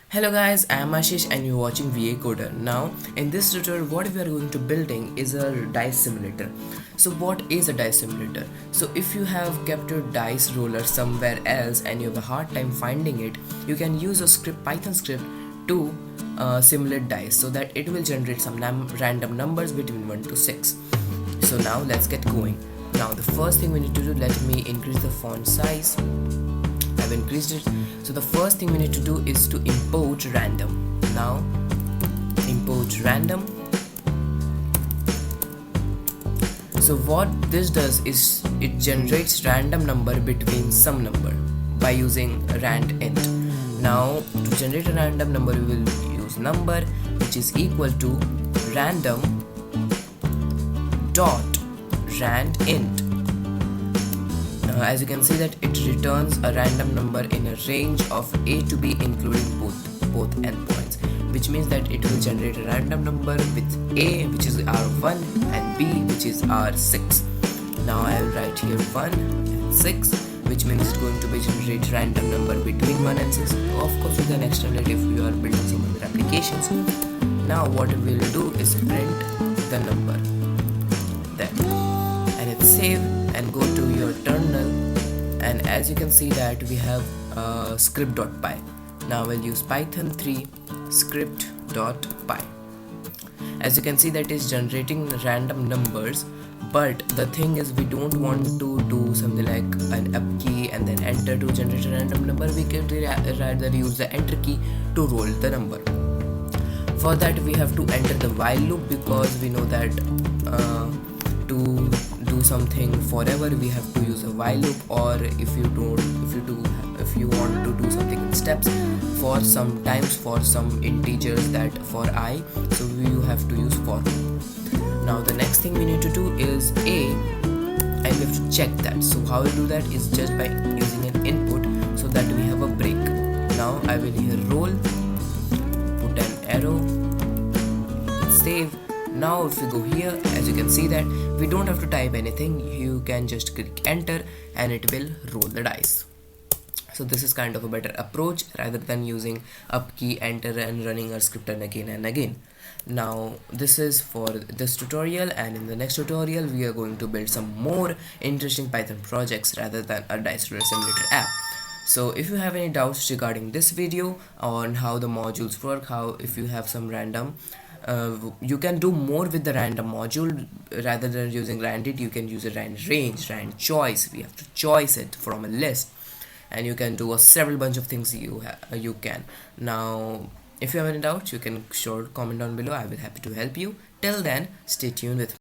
Hello guys, I am Ashish and you're watching VA Coder. Now, in this tutorial, what we are going to building is a dice simulator. So what is a dice simulator? So if you have kept your dice roller somewhere else and you have a hard time finding it, you can use a Python script to simulate dice so that it will generate some random numbers between 1 to 6. So now let's get going. Now the first thing we need to do, let me increase the font size. I've increased it. So the first thing we need to do is to import random. Now import random. So what this does is it generates random number between some number by using rand int. Now to generate a random number we will use number which is equal to random dot rand int. As you can see that it returns a random number in a range of a to b including both endpoints, which means that it will generate a random number with a which is r1 and b which is r6. Now I will write here 1 and 6, which means it's going to be generate random number between 1 and 6. Of course you can externalize if you are building some other applications. Now what we will do is print the number there and hit save and go to your terminal, and as you can see that we have script.py. Now we'll use python 3 script.py. As you can see that is generating random numbers, but the thing is we don't want to do something like an up key and then enter to generate a random number. We can rather use the enter key to roll the number. For that we have to enter the while loop, because we know that to do something forever we have to use a while loop, or if you want to do something in steps for sometimes for some integers, that for I, so you have to use for. Now the next thing we need to do is a, and we have to check that. So how we do that is just by using an input so that we have a break. Now I will here roll, put an arrow, save. Now if you go here, as you can see that we don't have to type anything, you can just click enter and it will roll the dice. So this is kind of a better approach rather than using up key, enter and running our script again and again. Now this is for this tutorial, and in the next tutorial we are going to build some more interesting Python projects rather than a dice roller simulator app. So if you have any doubts regarding this video on how the modules work, how if you have some random, you can do more with the random module rather than using randit. You can use a rand range, rand choice. We have to choice it from a list, and you can do a several bunch of things you can. Now if you have any doubts, you can sure comment down below. I will happy to help you. Till then, stay tuned with